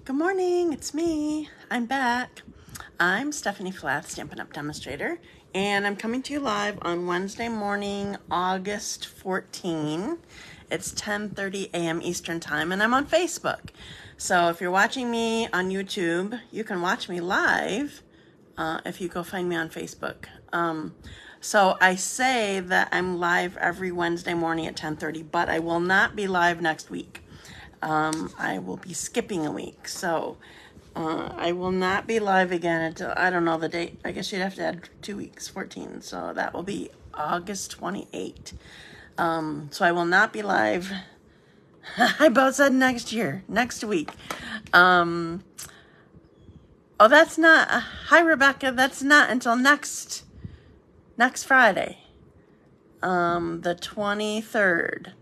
Good morning, it's me. I'm back. I'm Stephanie Flath, Stampin' Up! Demonstrator, and I'm coming to you live on Wednesday morning, August 14. It's 10:30 a.m. Eastern Time, and I'm on Facebook. So if you're watching me on YouTube, you can watch me live if you go find me on Facebook. So I say that I'm live every Wednesday morning at 10:30, but I will not be live next week. I will be skipping a week, so I will not be live again until, I don't know the date. I guess you'd have to add 2 weeks, 14, so that will be August 28. So I will not be live. I about said next week. Oh, that's not, hi Rebecca, that's not until next Friday, the 23rd.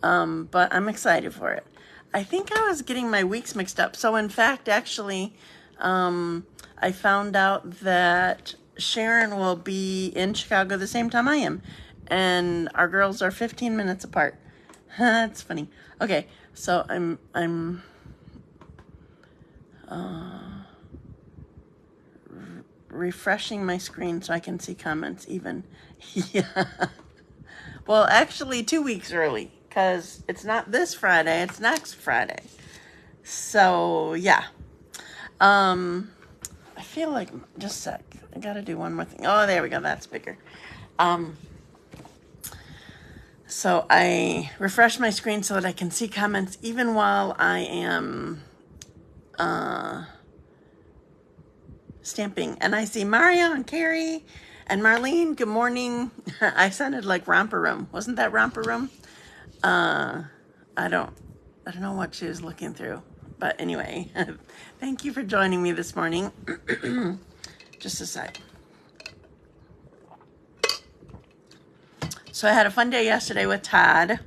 But I'm excited for it. I think I was getting my weeks mixed up. So in fact, actually, I found out that Sharon will be in Chicago the same time I am. And our girls are 15 minutes apart. That's funny. Okay, so I'm refreshing my screen so I can see comments even. Yeah. Well, actually 2 weeks early, because it's not this Friday, it's next Friday. So, yeah. I feel like, just a sec, I gotta do one more thing. Oh, there we go, that's bigger. So I refresh my screen so that I can see comments even while I am stamping. And I see Mario and Carrie and Marlene, good morning. I sounded like Romper Room. Wasn't that Romper Room? I don't know what she was looking through. But anyway, thank you for joining me this morning. Just a sec. So I had a fun day yesterday with Todd.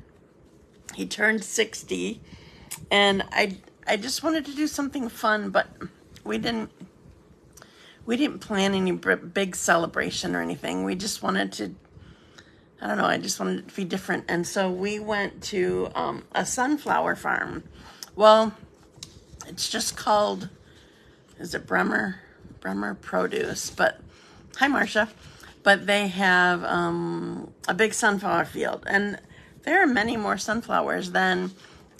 He turned 60. And I just wanted to do something fun, but we didn't plan any big celebration or anything. We just wanted to, I don't know, I just wanted it to be different. And so we went to a sunflower farm. Well, it's just called, is it Bremer Produce? But, hi Marcia. But they have a big sunflower field. And there are many more sunflowers than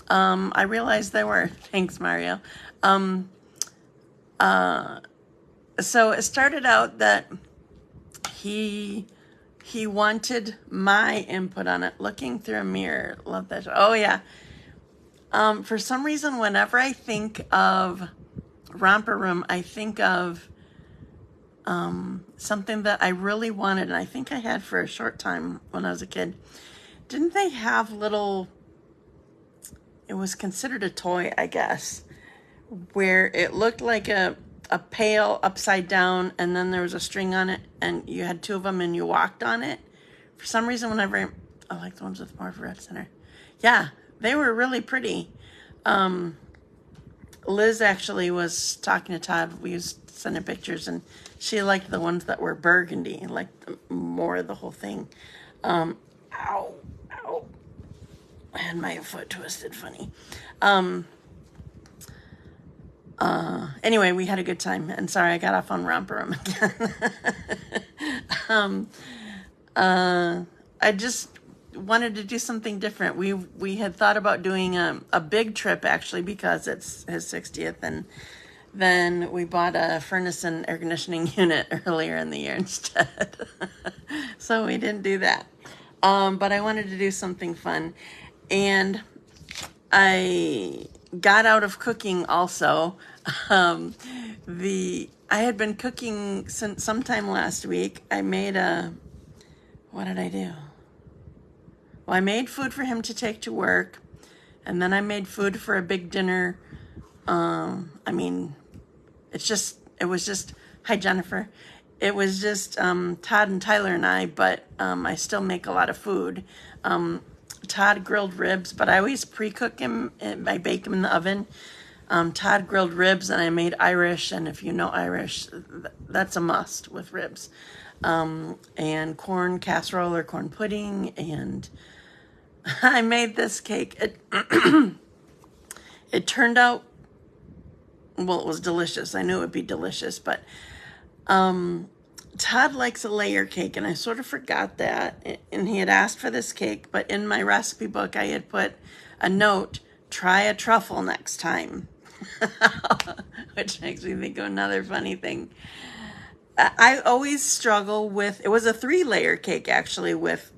I realized there were. Thanks, Mario. So it started out that he wanted my input on it. Looking through a mirror. Love that show. Oh, yeah. For some reason, whenever I think of Romper Room, I think of something that I really wanted, and I think I had for a short time when I was a kid. Didn't they have little, it was considered a toy, I guess, where it looked like a pail upside down, and then there was a string on it, and you had two of them, and you walked on it. For some reason, whenever I like the ones with more of a red center. Yeah, they were really pretty. Liz actually was talking to Todd. We used to send her pictures, and she liked the ones that were burgundy, liked more of the whole thing. Ow. I had my foot twisted funny. Anyway, we had a good time, and sorry I got off on Romper Room again. I just wanted to do something different. We had thought about doing a big trip, actually, because it's his 60th, and then we bought a furnace and air conditioning unit earlier in the year instead. So we didn't do that. But I wanted to do something fun, and I got out of cooking also. I had been cooking since sometime last week. I made what did I do? Well, I made food for him to take to work, and then I made food for a big dinner. It was just, hi Jennifer. It was just Todd and Tyler and I, but I still make a lot of food. Todd grilled ribs, but I always pre-cook him. I bake him in the oven. Todd grilled ribs, and I made Irish, and if you know Irish, that's a must with ribs. And corn casserole or corn pudding, and I made this cake. It turned out well, it was delicious. I knew it would be delicious, but Todd likes a layer cake, and I sort of forgot that. And he had asked for this cake, but in my recipe book, I had put a note, try a truffle next time, which makes me think of another funny thing. I always struggle with, it was a 3-layer cake actually, with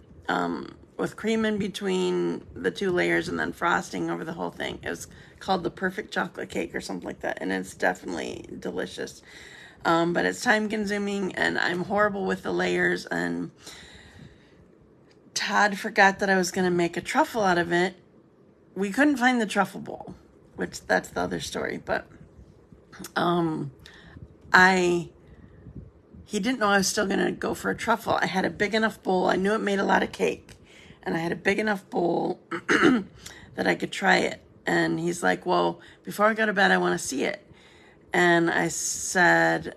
cream in between the 2 layers and then frosting over the whole thing. It was called the perfect chocolate cake or something like that, and it's definitely delicious. But it's time consuming, and I'm horrible with the layers, and Todd forgot that I was going to make a truffle out of it. We couldn't find the truffle bowl, which that's the other story, but he didn't know I was still going to go for a truffle. I had a big enough bowl. I knew it made a lot of cake, and I had a big enough bowl that I could try it. And he's like, well, before I go to bed, I want to see it. And I said,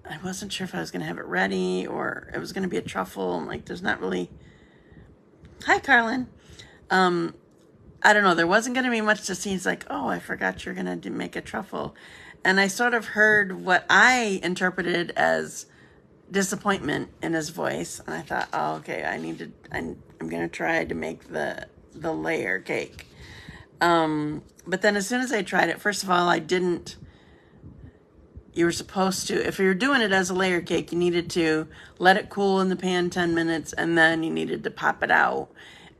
I wasn't sure if I was going to have it ready or it was going to be a truffle. I'm like, there's not really... Hi, Carlyn. I don't know. There wasn't going to be much to see. He's like, oh, I forgot you're going to make a truffle. And I sort of heard what I interpreted as disappointment in his voice. And I thought, oh, okay, I'm going to try to make the layer cake. But then as soon as I tried it, first of all, you were supposed to, if you're doing it as a layer cake, you needed to let it cool in the pan 10 minutes, and then you needed to pop it out.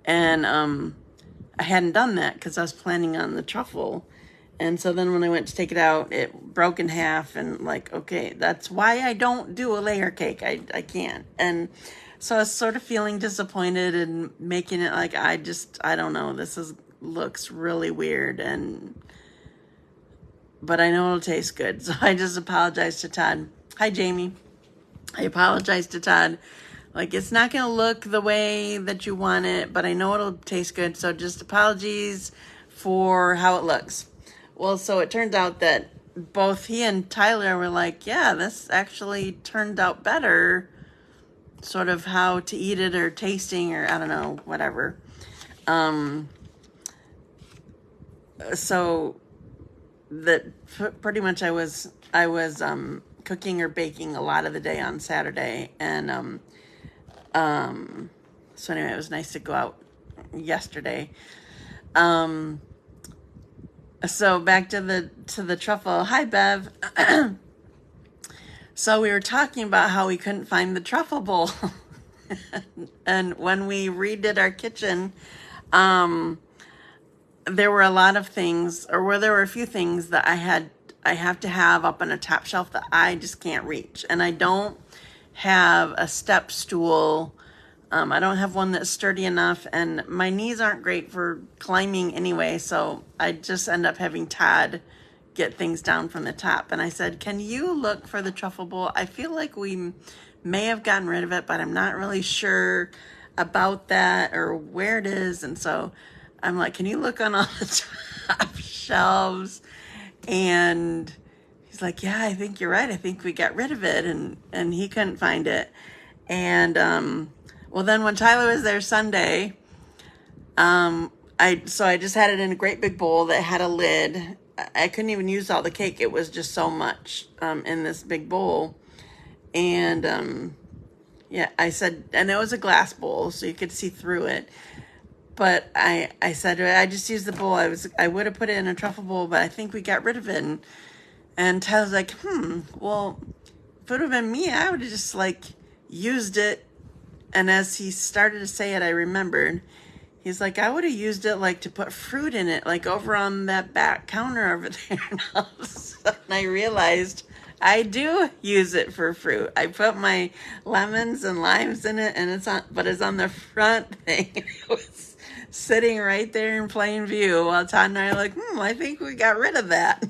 And I hadn't done that because I was planning on the truffle. And so then when I went to take it out, it broke in half, and like, okay, that's why I don't do a layer cake. I can't. And so I was sort of feeling disappointed and making it like, I don't know, looks really weird, but I know it'll taste good. So I just apologized to Todd. Hi, Jamie. I apologized to Todd. Like, it's not going to look the way that you want it, but I know it'll taste good. So just apologies for how it looks. Well, so it turned out that both he and Tyler were like, yeah, this actually turned out better. Sort of how to eat it or tasting or I don't know, whatever. So that pretty much I was cooking or baking a lot of the day on Saturday, and so anyway, it was nice to go out yesterday. So back to the truffle. Hi, Bev. So we were talking about how we couldn't find the truffle bowl, and when we redid our kitchen, there were a lot of things, there were a few things that I have to have up on a top shelf that I just can't reach. And I don't have a step stool. I don't have one that's sturdy enough, and my knees aren't great for climbing anyway. So I just end up having Todd get things down from the top. And I said, can you look for the truffle bowl? I feel like we may have gotten rid of it, but I'm not really sure about that or where it is. And so I'm like, can you look on all the top shelves? And he's like, yeah, I think you're right. I think we got rid of it. And he couldn't find it. And, well, then when Tyler was there Sunday, I just had it in a great big bowl that had a lid. I couldn't even use all the cake. It was just so much, in this big bowl. And, yeah, I said, and it was a glass bowl, so you could see through it. But I said, I just used the bowl. I would have put it in a truffle bowl, but I think we got rid of it. And Tyler's like, well, if it would have been me, I would have just like used it. And as he started to say it, I remembered. He's like, I would have used it like to put fruit in it, like over on that back counter over there. And all of a sudden I realized I do use it for fruit. I put my lemons and limes in it, and it's on the front thing. It was sitting right there in plain view while Todd and I are like, I think we got rid of that.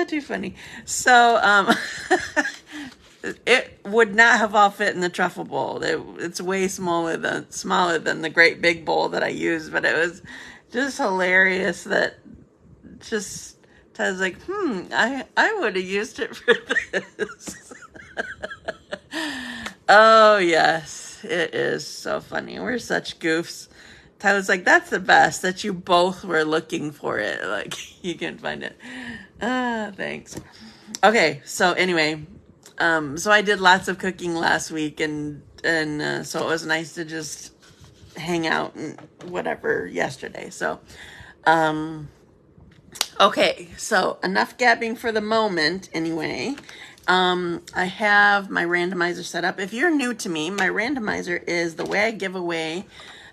Too funny. So, it would not have all fit in the truffle bowl. It's way smaller than the great big bowl that I used, but it was just hilarious that just Ted's like, I would have used it for this. Oh yes, it is so funny. We're such goofs. Tyler's like, that's the best, that you both were looking for it. Like, you can find it. Thanks. Okay, so anyway, so I did lots of cooking last week, and so it was nice to just hang out and whatever yesterday. So, okay, so enough gabbing for the moment anyway. I have my randomizer set up. If you're new to me, my randomizer is the way I give away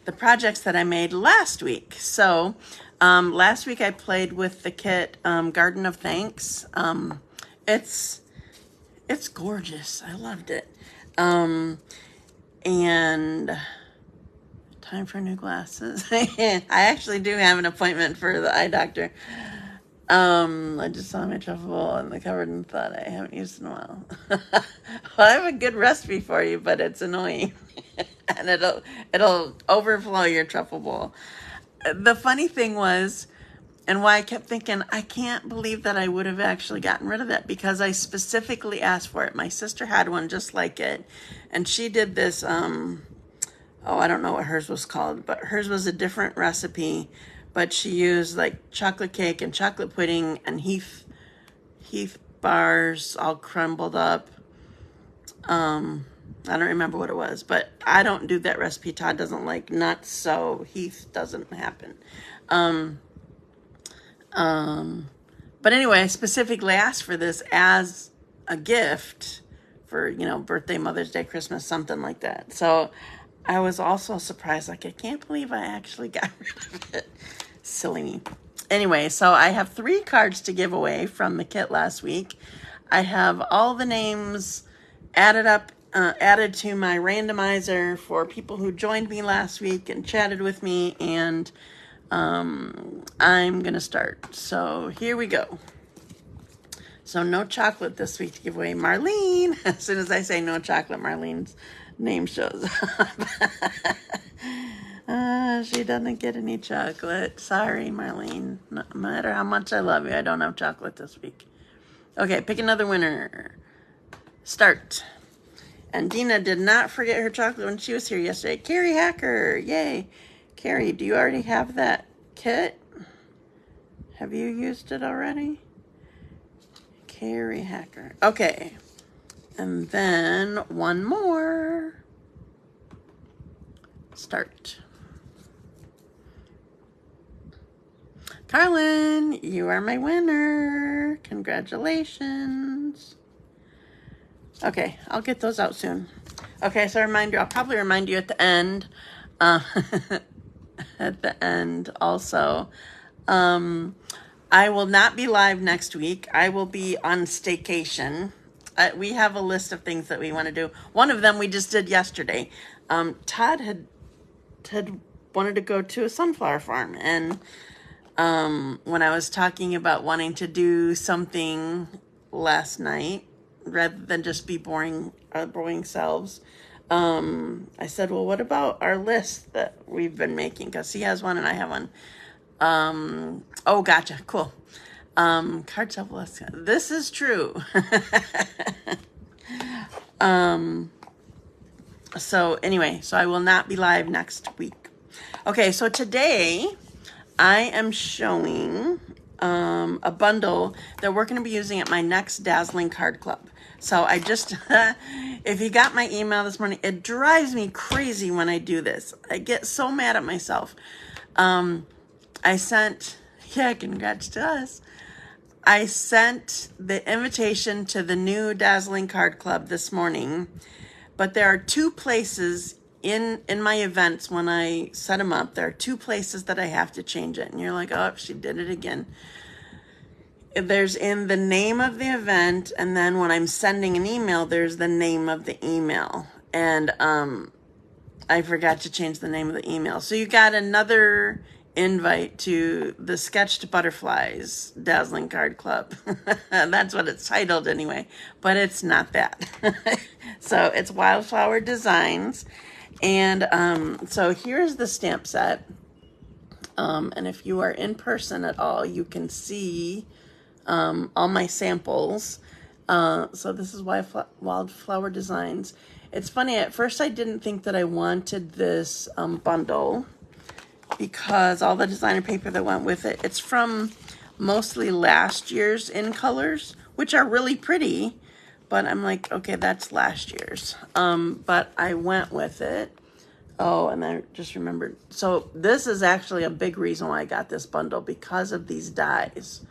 the projects that I made last week. So last week I played with the kit Garden of Thanks. It's gorgeous. I loved it. And time for new glasses. I actually do have an appointment for the eye doctor. I just saw my truffle bowl in the cupboard and thought I haven't used it in a while. Well, I have a good recipe for you, but it's annoying. And it'll overflow your truffle bowl. The funny thing was, and why I kept thinking, I can't believe that I would have actually gotten rid of that, because I specifically asked for it. My sister had one just like it, and she did this, I don't know what hers was called, but hers was a different recipe, but she used like chocolate cake and chocolate pudding and Heath bars all crumbled up. I don't remember what it was, but I don't do that recipe. Todd doesn't like nuts, so Heath doesn't happen. But anyway, I specifically asked for this as a gift for, birthday, Mother's Day, Christmas, something like that. So I was also surprised, like, I can't believe I actually got rid of it. Silly me. Anyway, so I have 3 cards to give away from the kit last week. I have all the names added to my randomizer for people who joined me last week and chatted with me, and I'm going to start. So here we go. So no chocolate this week to give away. Marlene, as soon as I say no chocolate, Marlene's name shows up. She doesn't get any chocolate. Sorry, Marlene. No matter how much I love you, I don't have chocolate this week. Okay, pick another winner. Start. And Dina did not forget her chocolate when she was here yesterday. Carrie Hacker, yay. Carrie, do you already have that kit? Have you used it already? Carrie Hacker. Okay. And then one more. Start. Carlyn, you are my winner. Congratulations. Okay, I'll get those out soon. Okay, so reminder, I'll probably remind you at the end. At the end also. I will not be live next week. I will be on staycation. We have a list of things that we want to do. One of them we just did yesterday. Todd had wanted to go to a sunflower farm, and when I was talking about wanting to do something last night rather than just be boring selves, I said, well, what about our list that we've been making? Because he has one and I have one. Oh, gotcha. Cool. Card shuffle. This is true. So anyway, so I will not be live next week. Okay, so today I am showing a bundle that we're going to be using at my next Dazzling Card Club. So I just, if you got my email this morning, it drives me crazy when I do this. I get so mad at myself. I sent, congrats to us. I sent the invitation to the new Dazzling Card Club this morning, but there are 2 places in my events when I set them up. There are 2 places that I have to change it. And you're like, oh, she did it again. There's in the name of the event, and then when I'm sending an email, there's the name of the email. And I forgot to change the name of the email. So you got another invite to the Sketched Butterflies Dazzling Card Club. That's what it's titled anyway, but it's not that. So it's Wildflower Designs. And so here's the stamp set. And if you are in person at all, you can see all my samples. So this is Wildflower Designs. It's funny, at first I didn't think that I wanted this bundle. because all the designer paper that went with it, it's from mostly last year's in colors, which are really pretty, but I'm like, okay, that's last year's. But I went with it. Oh, and I just remembered. So this is actually a big reason why I got this bundle, because of these dies.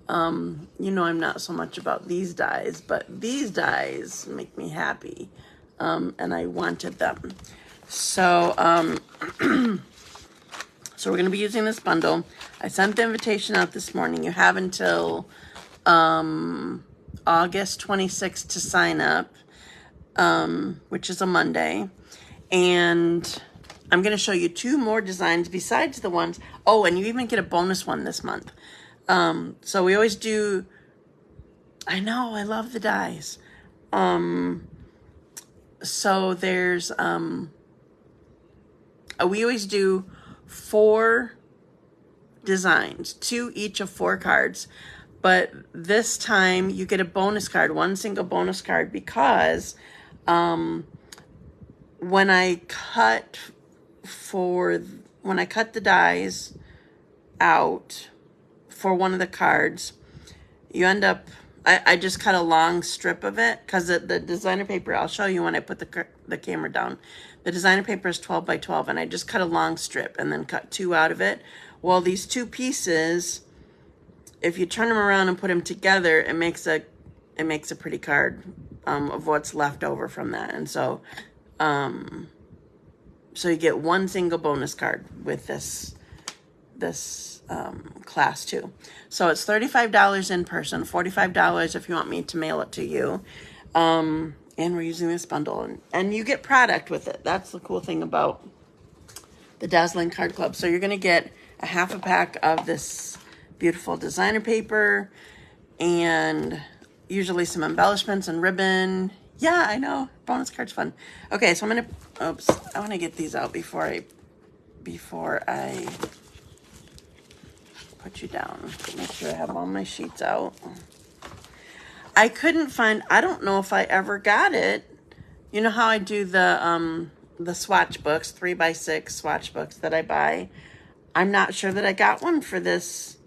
You know, I'm not so much about these dies, but these dies make me happy. And I wanted them. So, so we're going to be using this bundle. I sent the invitation out this morning. You have until August 26th to sign up, which is a Monday. And I'm going to show you 2 more designs besides the ones. Oh, and you even get a bonus one this month. So we always do, I know, I love the dies. So there's, we always do 4 designs, 2 each of 4 cards. But this time you get a bonus card, 1 single bonus card, because when I cut the dies out for one of the cards, you end up, I just cut a long strip of it, because the designer paper, I'll show you when I put the camera down. The designer paper is 12 by 12, and I just cut a long strip and then cut 2 out of it. Well, these 2 pieces, if you turn them around and put them together, it makes a pretty card of what's left over from that. And so so you get 1 single bonus card with this class too. So it's $35 in person, $45 if you want me to mail it to you. And we're using this bundle, and you get product with it. That's the cool thing about the Dazzling Card Club. So you're going to get a half a pack of this beautiful designer paper, and usually some embellishments and ribbon. Yeah, I know. Bonus card's fun. Okay, so I'm going to, oops, I want to get these out before I put you down. Make sure I have all my sheets out. I couldn't find, I don't know if I ever got it. You know how I do the swatch books, 3x6 swatch books that I buy? I'm not sure that I got one for this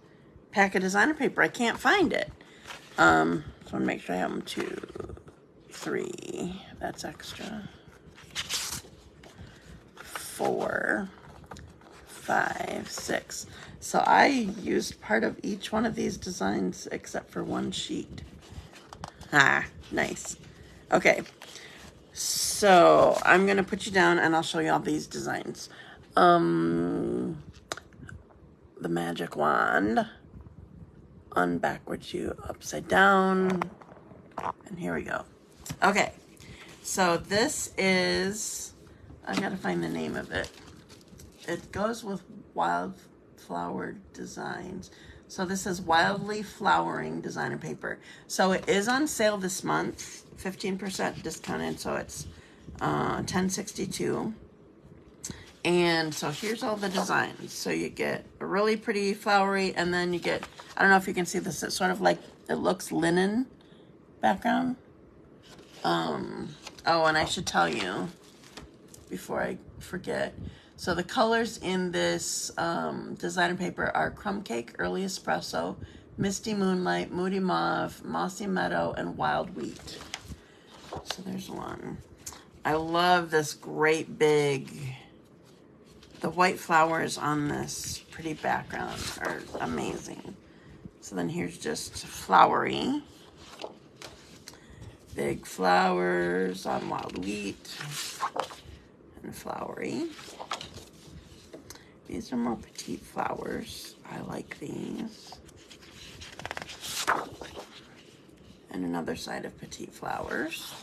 pack of designer paper. I can't find it. So I want to make sure I have them 2, 3. That's extra. 4, 5, 6. So I used part of each one of these designs except for 1 sheet. Ah, nice. Okay, so I'm going to put you down and I'll show you all these designs. The magic wand. Unbackward you upside down. And here we go. Okay, so this is, I gotta find the name of it. It goes with Wildflower Designs. So this is Wildly Flowering designer paper. So it is on sale this month, 15% discounted, so it's $10.62. And so here's all the designs. So you get a really pretty flowery, and then you get, I don't know if you can see this, it's sort of like, it looks linen background. Oh, and I should tell you before I forget. So the colors in this designer paper are Crumb Cake, Early Espresso, Misty Moonlight, Moody Mauve, Mossy Meadow, and Wild Wheat. So there's one. I love this great big, the white flowers on this pretty background are amazing. So then here's just flowery. Big flowers on Wild Wheat and flowery. These are more petite flowers. I like these. And another side of petite flowers.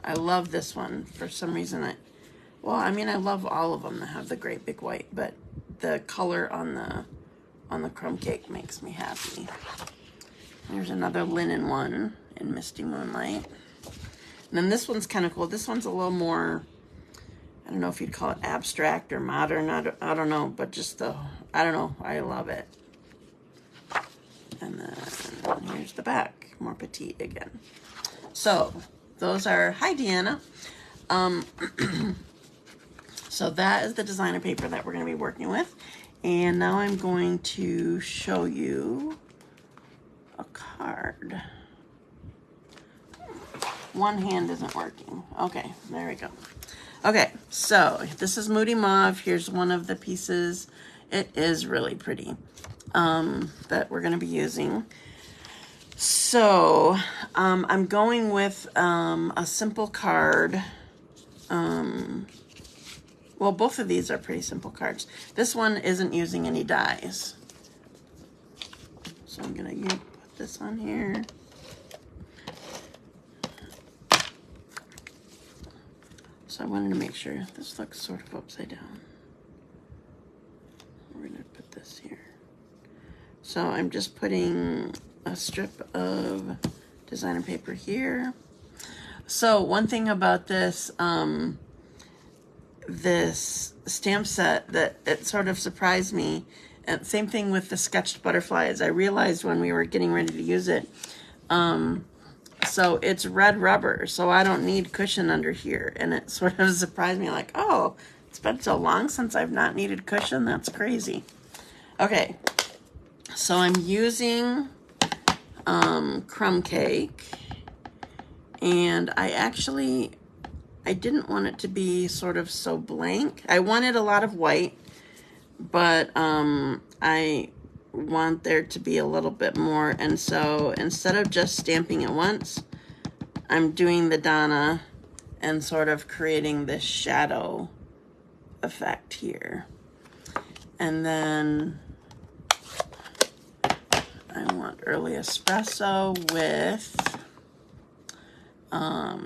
I love this one. For some reason, I love all of them that have the great big white, but the color on the crumb cake makes me happy. There's another linen one in Misty Moonlight. And then this one's kind of cool. This one's a little more, I don't know if you'd call it abstract or modern. I don't know, but just I don't know. I love it. And then here's the back, more petite again. So those are, hi Deanna. So that is the designer paper that we're going to be working with. And now I'm going to show you a card. One hand isn't working. Okay, there we go. Okay, so this is Moody Mauve. Here's one of the pieces. It is really pretty that we're going to be using. So I'm going with a simple card. Well, both of these are pretty simple cards. This one isn't using any dies. So I'm going to put this on here. So I wanted to make sure this looks sort of upside down. We're going to put this here. So I'm just putting a strip of designer paper here. So one thing about this, this stamp set that it sort of surprised me, and same thing with the sketched butterflies. I realized when we were getting ready to use it, so it's red rubber, so I don't need cushion under here. And it sort of surprised me, like, oh, it's been so long since I've not needed cushion. That's crazy. Okay, so I'm using crumb cake, and I didn't want it to be sort of so blank. I wanted a lot of white, but I want there to be a little bit more, and so instead of just stamping it once, I'm doing the Donna and sort of creating this shadow effect here. And then I want early espresso with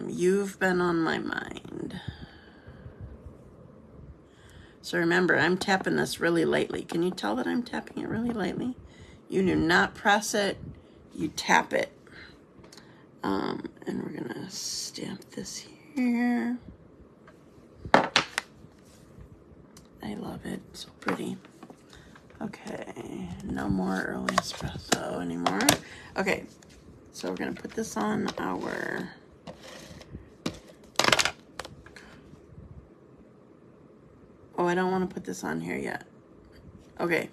You've Been on My Mind. So remember, I'm tapping this really lightly. Can you tell that I'm tapping it really lightly? You do not press it, you tap it. And we're gonna stamp this here. I love it, so pretty. Okay, no more early espresso anymore. Okay, so we're gonna put this on our oh, I don't want to put this on here yet. Okay,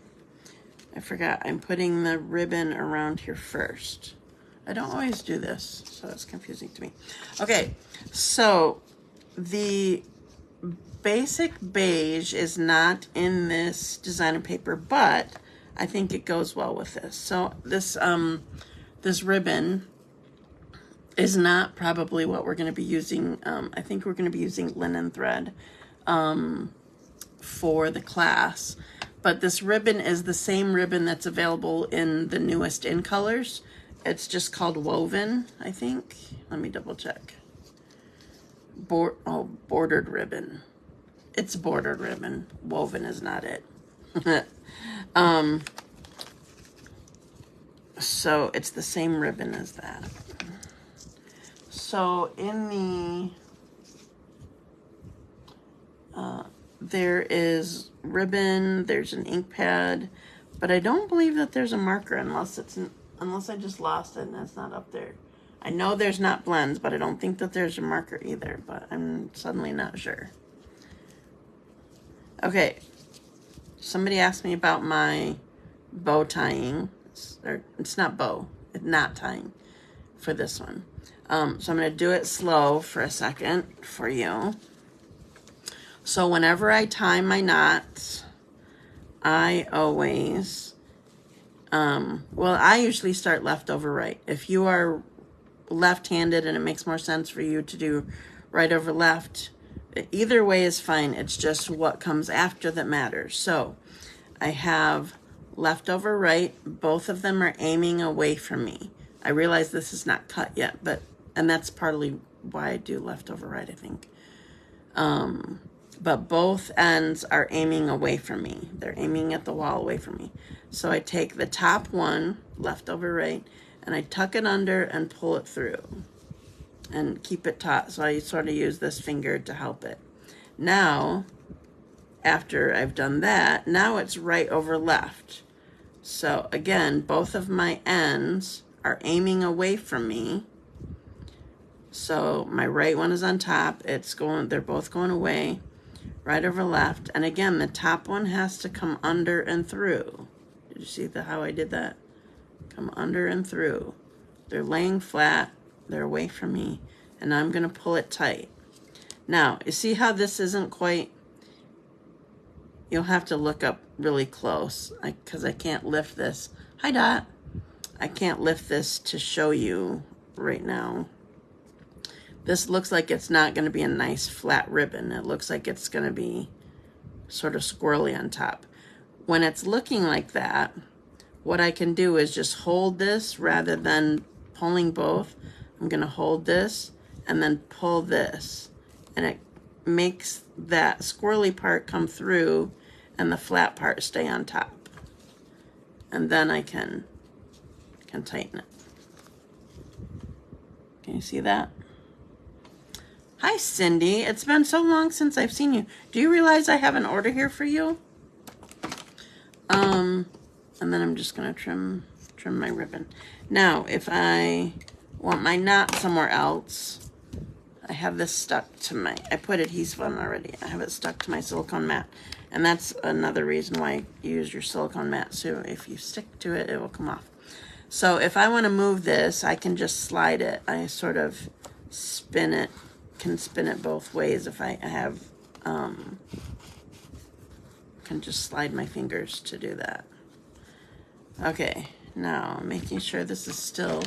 I forgot. I'm putting the ribbon around here first. I don't always do this, so it's confusing to me. Okay, so the basic beige is not in this designer paper, but I think it goes well with this. So this this ribbon is not probably what we're going to be using. I think we're going to be using linen thread for the class, but this ribbon is the same ribbon that's available in the newest in colors. It's just called Woven, I think. Let me double check. Bordered ribbon. It's bordered ribbon. Woven is not it. So it's the same ribbon as that. So in the there is ribbon, there's an ink pad, but I don't believe that there's a marker unless I just lost it and it's not up there. I know there's not blends, but I don't think that there's a marker either, but I'm suddenly not sure. Okay, somebody asked me about my bow tying, or it's not bow, it's knot tying for this one. So I'm going to do it slow for a second for you. So whenever I tie my knots, I always, well, I usually start left over right. If you are left-handed and it makes more sense for you to do right over left, either way is fine. It's just what comes after that matters. So I have left over right. Both of them are aiming away from me. I realize this is not cut yet, and that's partly why I do left over right, I think. But both ends are aiming away from me. They're aiming at the wall away from me. So I take the top one, left over right, and I tuck it under and pull it through and keep it taut. So I sort of use this finger to help it. Now, after I've done that, now it's right over left. So again, both of my ends are aiming away from me. So my right one is on top. They're both going away. right over left. And again, the top one has to come under and through. Did you see how I did that? Come under and through. They're laying flat. They're away from me. And I'm going to pull it tight. Now, you see how this isn't quite... You'll have to look up really close because I can't lift this. Hi, Dot. I can't lift this to show you right now. This looks like it's not going to be a nice flat ribbon. It looks like it's going to be sort of squirrely on top. When it's looking like that, what I can do is just hold this rather than pulling both. I'm going to hold this and then pull this. And it makes that squirrely part come through and the flat part stay on top. And then I can tighten it. Can you see that? Hi, Cindy. It's been so long since I've seen you. Do you realize I have an order here for you? And then I'm just going to trim my ribbon. Now, if I want my knot somewhere else, I have this stuck to my, I put adhesive on already. I have it stuck to my silicone mat. And that's another reason why you use your silicone mat. So if you stick to it, it will come off. So if I want to move this, I can just slide it. I sort of spin it, can spin it both ways if I have, can just slide my fingers to do that. Okay, now making sure this is still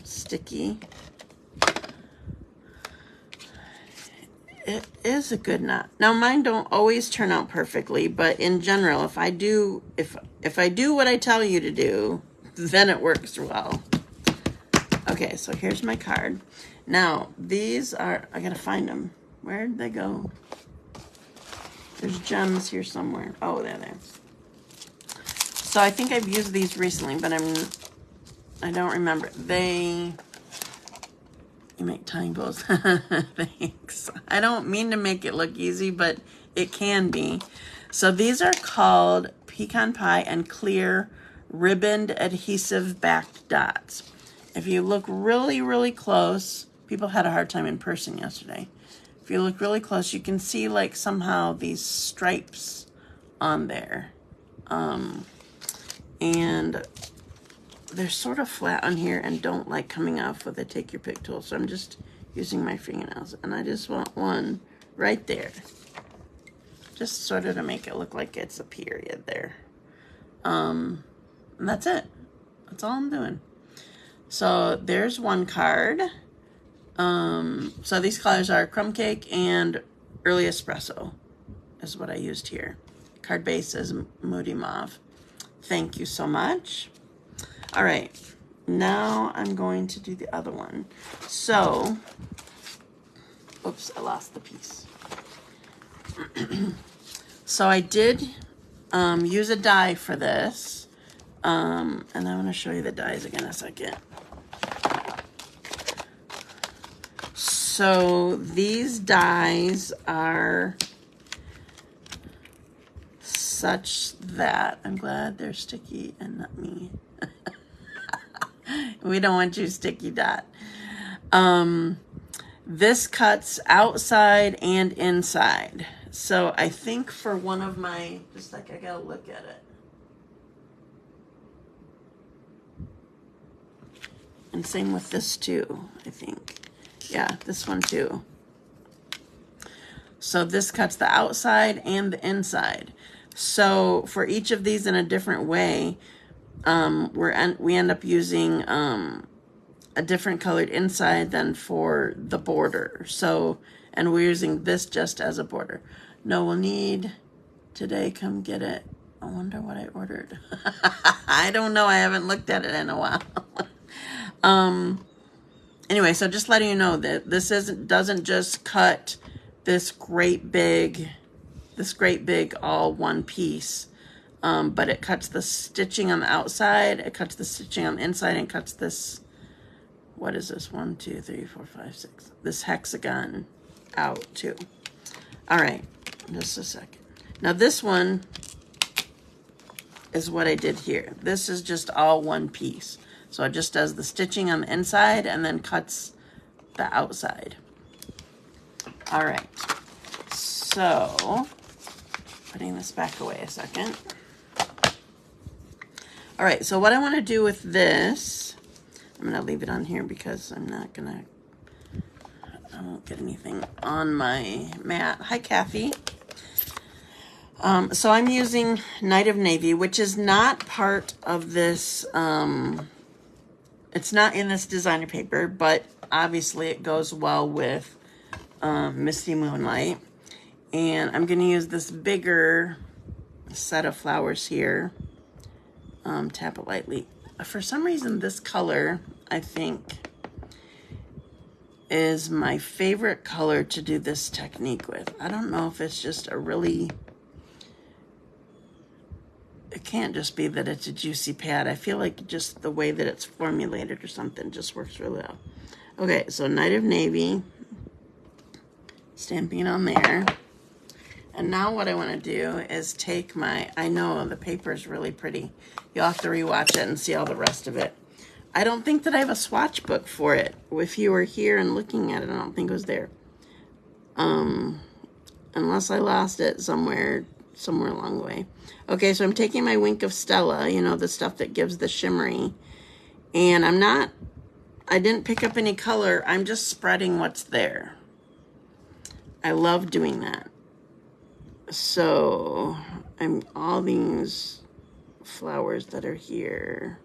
sticky. It is a good knot. Now mine don't always turn out perfectly, but in general, if I do what I tell you to do, then it works well. Okay, so here's my card. Now these are, I gotta find them. Where did they go? There's gems here somewhere. Oh, they're there. So I think I've used these recently, but I don't remember. You make tying bows. Thanks. I don't mean to make it look easy, but it can be. So these are called Pecan Pie and Clear Ribboned Adhesive Backed Dots. If you look really, really close, people had a hard time in person yesterday. If you look really close, you can see like somehow these stripes on there. And they're sort of flat on here and don't like coming off with a take your pick tool. So I'm just using my fingernails and I just want one right there. Just sort of to make it look like it's a period there. And that's it. That's all I'm doing. So there's one card. So these colors are Crumb Cake and Early Espresso is what I used here. Card base is Moody Mauve. Thank you so much. All right, now I'm going to do the other one. So, oops, I lost the piece. So I did use a die for this. And I'm going to show you the dies again in a second. So these dies are such that, I'm glad they're sticky and not me. We don't want you sticky, Dot. This cuts outside and inside. So I think for one of my, just like I gotta look at it. And same with this too, I think. Yeah, this one too. So this cuts the outside and the inside. So for each of these in a different way, we end up using a different colored inside than for the border. So, and we're using this just as a border. No, we'll need today, come get it. I wonder what I ordered. I don't know, I haven't looked at it in a while. Anyway, so just letting you know that this doesn't just cut this great big all one piece, but it cuts the stitching on the outside, it cuts the stitching on the inside, and cuts this, what is this, 1, 2, 3, 4, 5, 6, this hexagon out too. All right, just a second. Now this one is what I did here. This is just all one piece. So it just does the stitching on the inside and then cuts the outside. All right. So, putting this back away a second. All right, so what I want to do with this, I'm going to leave it on here because I'm not going to, I won't get anything on my mat. Hi, Kathy. So I'm using Night of Navy, which is not part of this, it's not in this designer paper, but obviously it goes well with Misty Moonlight. And I'm going to use this bigger set of flowers here. Tap it lightly. For some reason, this color, I think, is my favorite color to do this technique with. I don't know if it's just a really... It can't just be that it's a juicy pad. I feel like just the way that it's formulated or something just works really well. Okay, so Night of Navy. Stamping on there. And now what I want to do is take my, I know the paper is really pretty. You'll have to rewatch it and see all the rest of it. I don't think that I have a swatch book for it. If you were here and looking at it, I don't think it was there. Unless I lost it somewhere along the way. Okay, so I'm taking my Wink of Stella, you know, the stuff that gives the shimmery. And I didn't pick up any color. I'm just spreading what's there. I love doing that. So all these flowers that are here,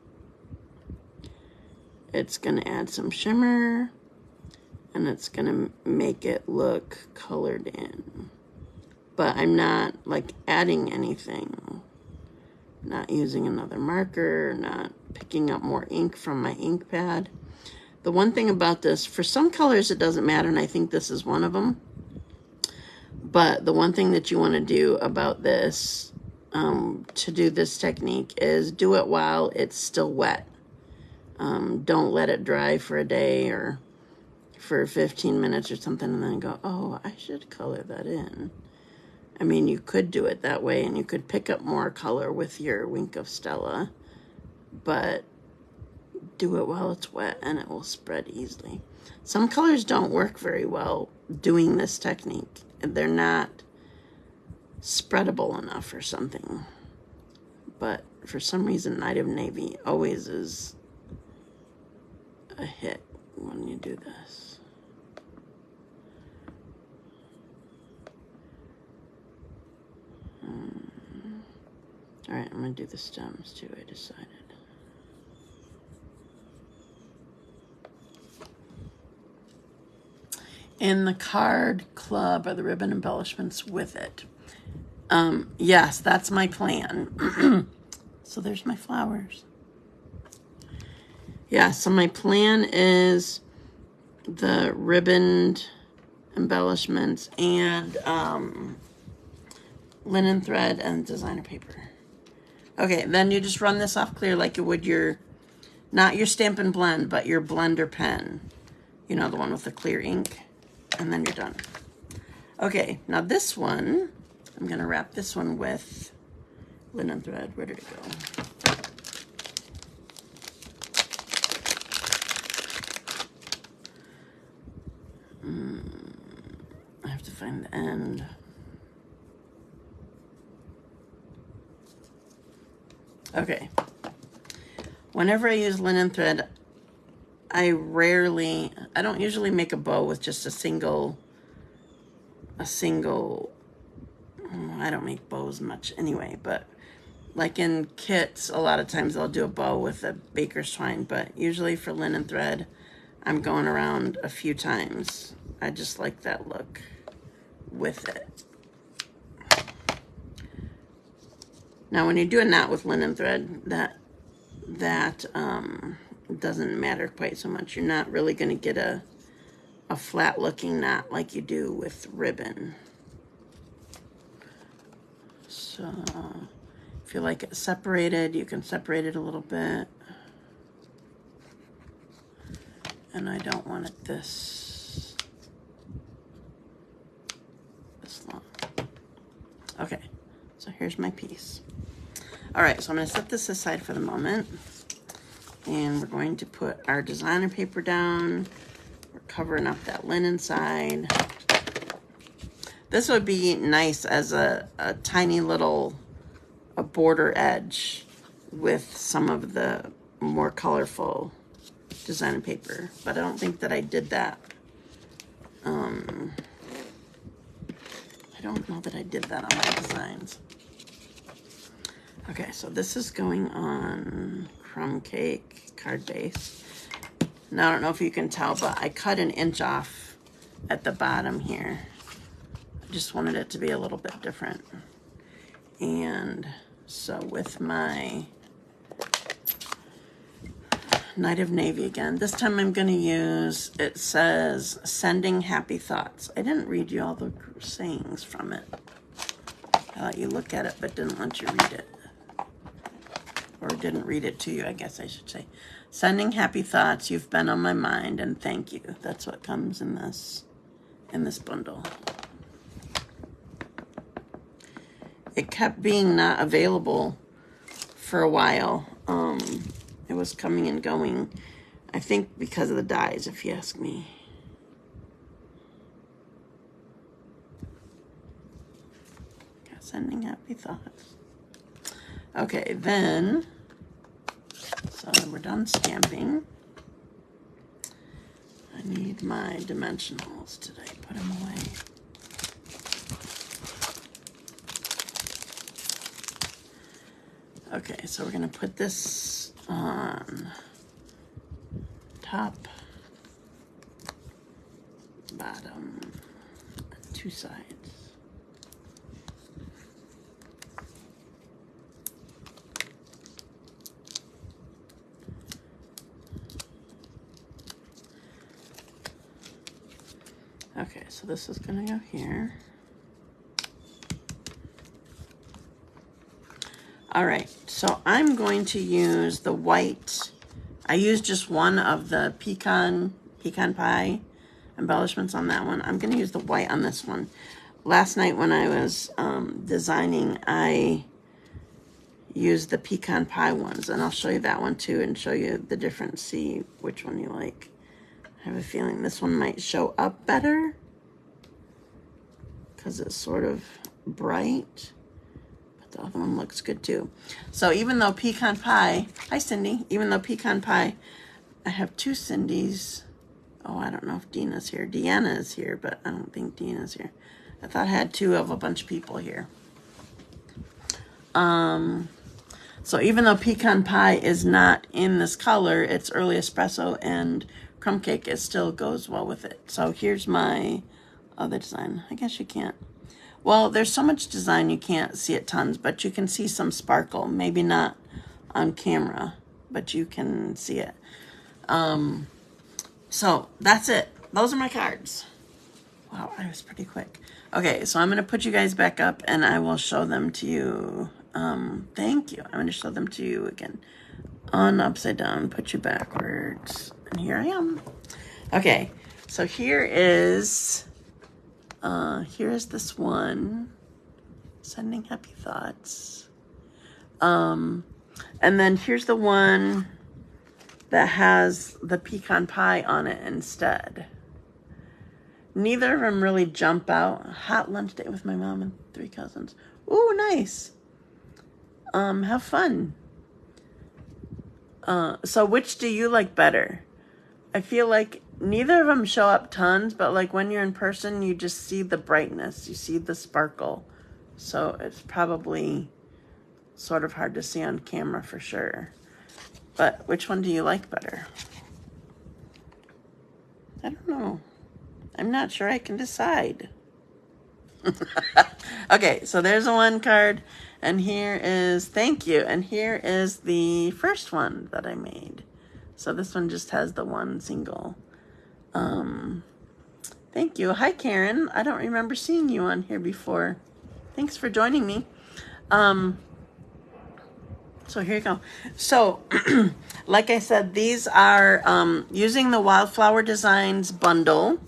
it's going to add some shimmer and it's going to make it look colored in. But I'm not like adding anything, not using another marker, not picking up more ink from my ink pad. The one thing about this, for some colors it doesn't matter, and I think this is one of them. But the one thing that you want to do about this, to do this technique, is do it while it's still wet. Don't let it dry for a day or for 15 minutes or something and then go, oh, I should color that in. I mean, you could do it that way and you could pick up more color with your Wink of Stella, but do it while it's wet and it will spread easily. Some colors don't work very well doing this technique. They're not spreadable enough or something. But for some reason, Night of Navy always is a hit when you do this. All right, I'm going to do the stems too, I decided. In the card club are the ribbon embellishments with it. Yes, that's my plan. So there's my flowers. Yeah, so my plan is the ribboned embellishments and linen thread and designer paper. Okay, then you just run this off clear like you would your, not your Stampin' Blend, but your blender pen. You know, the one with the clear ink. And then you're done. Okay, now this one, I'm going to wrap this one with linen thread. Where did it go? I have to find the end. Okay. Whenever I use linen thread, I don't usually make a bow with just a single, I don't make bows much anyway, but like in kits, a lot of times I'll do a bow with a baker's twine, but usually for linen thread, I'm going around a few times. I just like that look with it. Now, when you do a knot with linen thread, that doesn't matter quite so much. You're not really going to get a flat looking knot like you do with ribbon. So if you like it separated, you can separate it a little bit. And I don't want it this long. Okay, so here's my piece. All right, so I'm going to set this aside for the moment. And we're going to put our designer paper down. We're covering up that linen side. This would be nice as a tiny little border edge with some of the more colorful design paper, but I don't think that I did that. I don't know that I did that on my designs. Okay, so this is going on crumb cake card base. Now I don't know if you can tell, but I cut an inch off at the bottom here. I just wanted it to be a little bit different. And so with my Night of Navy again, this time I'm going to use, it says, sending happy thoughts. I didn't read you all the sayings from it. I let you look at it, but didn't let you read it. Or didn't read it to you, I guess I should say. Sending happy thoughts, you've been on my mind, and thank you. That's what comes in this bundle. It kept being not available for a while. It was coming and going, I think because of the dyes, if you ask me. Sending happy thoughts. Okay, then, so we're done stamping. I need my dimensionals. Did I put them away? Okay, so we're going to put this on top, bottom, two sides. Okay, so this is going to go here. All right, so I'm going to use the white. I used just one of the pecan pie embellishments on that one. I'm going to use the white on this one. Last night when I was designing, I used the pecan pie ones, and I'll show you that one too and show you the difference, see which one you like. I have a feeling this one might show up better because it's sort of bright. The other one looks good too. So even though pecan pie, hi Cindy, even though pecan pie, I have two Cindys. Oh, I don't know if Dina's here. Deanna is here, but I don't think Dina's here. I thought I had two of a bunch of people here. So even though pecan pie is not in this color, it's early espresso and crumb cake, it still goes well with it. So here's my other design. I guess you can't. Well, there's so much design you can't see it tons, but you can see some sparkle. Maybe not on camera, but you can see it. So that's it. Those are my cards. Wow, I was pretty quick. Okay, so I'm going to put you guys back up and I will show them to you. Thank you. I'm going to show them to you again. On upside down, put you backwards. And here I am. Okay, so here is this one, sending happy thoughts. And then here's the one that has the pecan pie on it instead. Neither of them really jump out. Hot lunch date with my mom and 3 cousins. Ooh, nice. Have fun. So which do you like better? I feel like neither of them show up tons, but like when you're in person, you just see the brightness, you see the sparkle. So it's probably sort of hard to see on camera for sure. But which one do you like better? I don't know. I'm not sure I can decide. Okay, so there's a one card, and here is thank you, and here is the first one that I made. So this one just has the one single. Thank you. Hi, Karen. I don't remember seeing you on here before. Thanks for joining me. So here you go. So, like I said, these are using the Wildflower Designs bundle.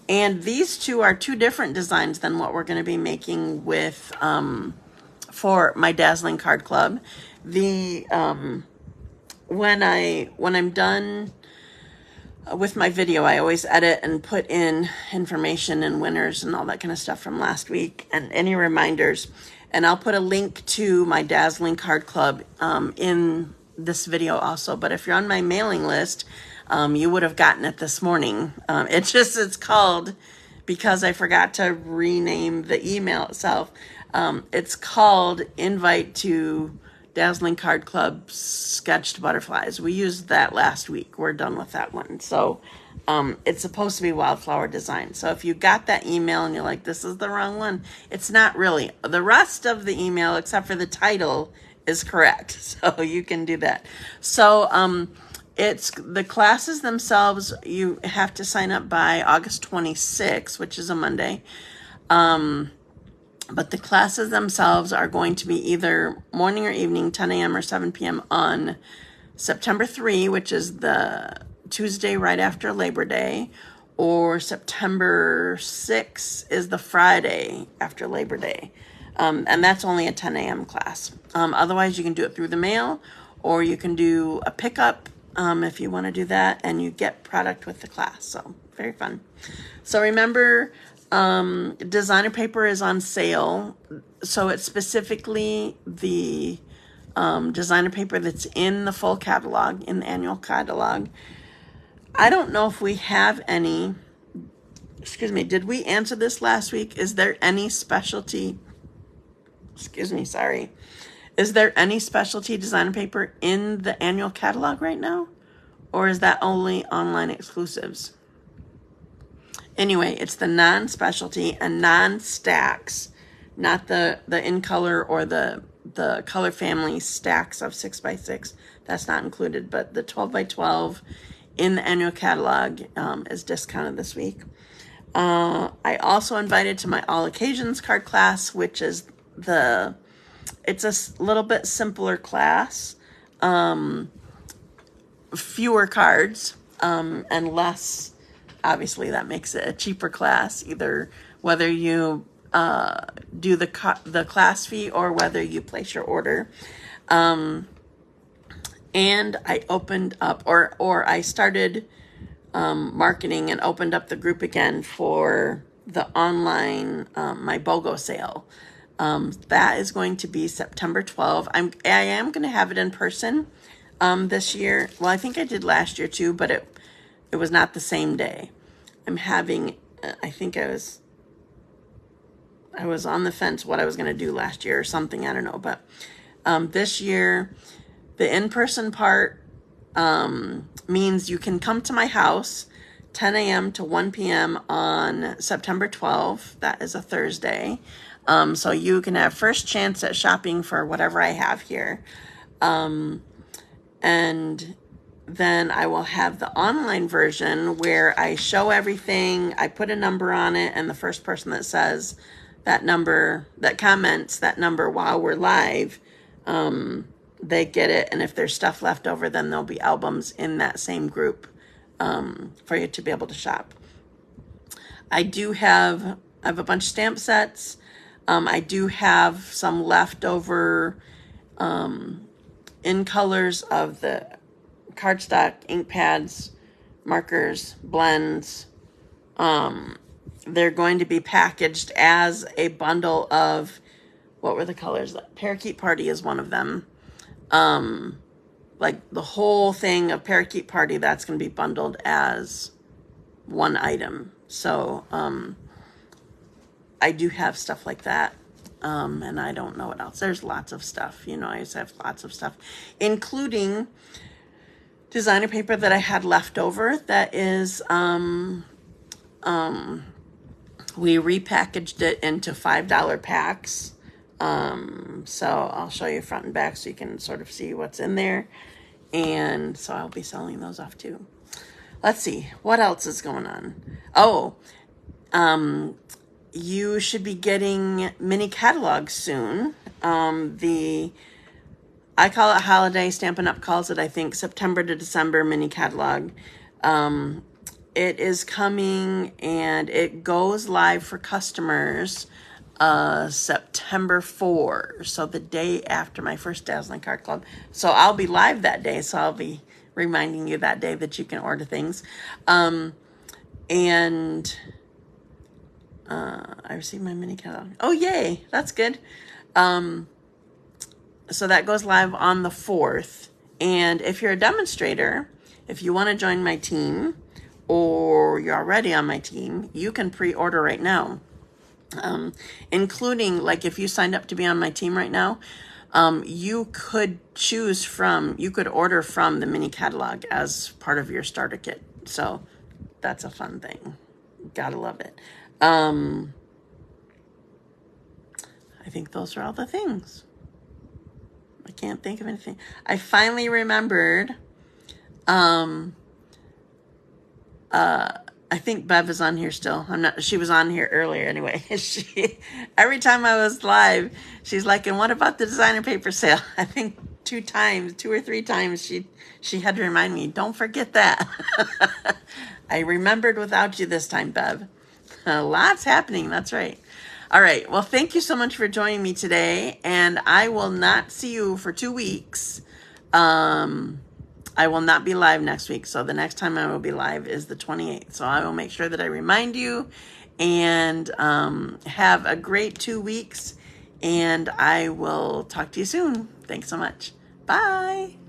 And these two are two different designs than what we're going to be making with for my Dazzling Card Club. The when I'm done with my video, I always edit and put in information and winners and all that kind of stuff from last week and any reminders. And I'll put a link to my Dazzling Card Club in this video also. But if you're on my mailing list, you would have gotten it this morning. It's called, because I forgot to rename the email itself, it's called Invite to Dazzling Card Club Sketched Butterflies. We used that last week. We're done with that one. So it's supposed to be Wildflower Designs. So if you got that email and you're like, this is the wrong one, it's not really. The rest of the email, except for the title, is correct. So you can do that. So it's the classes themselves, you have to sign up by August 26th, which is a Monday. But the classes themselves are going to be either morning or evening, 10 a.m. or 7 p.m. on September 3, which is the Tuesday right after Labor Day, or September 6 is the Friday after Labor Day. And that's only a 10 a.m. class. Otherwise, you can do it through the mail, or you can do a pickup if you want to do that, and you get product with the class. So very fun. So remember, designer paper is on sale. So it's specifically the designer paper that's in the full catalog, in the annual catalog. I don't know if we have any, excuse me, did we answer this last week? Is there any specialty, is there any specialty designer paper in the annual catalog right now? Or is that only online exclusives? Anyway, it's the non-specialty and non-stacks, not the in color or the color family stacks of 6x6. That's not included, but the 12x12 in the annual catalog is discounted this week. I also invited to my all occasions card class, which is it's a little bit simpler class, fewer cards, and less. Obviously, that makes it a cheaper class, either whether you do the class fee or whether you place your order. And I opened up, or I started marketing and opened up the group again for the online my BOGO sale. That is going to be September 12th. I am going to have it in person this year. Well, I think I did last year too, but it was not the same day. I'm having, I think I was on the fence what I was going to do last year or something. I don't know. But this year, the in-person part means you can come to my house 10 a.m. to 1 p.m. on September 12th. That is a Thursday. So you can have first chance at shopping for whatever I have here. And then I will have the online version where I show everything, I put a number on it, and the first person that says that number, that comments that number while we're live, they get it. And if there's stuff left over, then there'll be albums in that same group for you to be able to shop. I have a bunch of stamp sets. I do have some leftover in colors of the cardstock, ink pads, markers, blends. They're going to be packaged as a bundle of, what were the colors? Parakeet Party is one of them. Like the whole thing of Parakeet Party, that's going to be bundled as one item. So I do have stuff like that. And I don't know what else. There's lots of stuff. You know, I just have lots of stuff, including designer paper that I had left over. That is, we repackaged it into $5 packs. So I'll show you front and back so you can sort of see what's in there. And so I'll be selling those off too. Let's see, what else is going on? Oh, you should be getting mini catalogs soon. I call it holiday. Stampin' Up! Calls it, I think, September to December mini catalog. It is coming and it goes live for customers September 4. So the day after my first Dazzling Card Club. So I'll be live that day. So I'll be reminding you that day that you can order things. And I received my mini catalog. Oh, yay. That's good. So that goes live on the 4th. And if you're a demonstrator, if you want to join my team or you're already on my team, you can pre-order right now. Including, like, if you signed up to be on my team right now, you could you could order from the mini catalog as part of your starter kit. So that's a fun thing. Gotta love it. I think those are all the things. I can't think of anything. I finally remembered. I think Bev is on here still. She was on here earlier anyway. Every time I was live, she's like, and what about the designer paper sale? I think 2 or 3 times she had to remind me, don't forget that. I remembered without you this time, Bev. Lots happening. That's right. All right. Well, thank you so much for joining me today. And I will not see you for 2 weeks. I will not be live next week. So the next time I will be live is the 28th. So I will make sure that I remind you, and have a great 2 weeks. And I will talk to you soon. Thanks so much. Bye.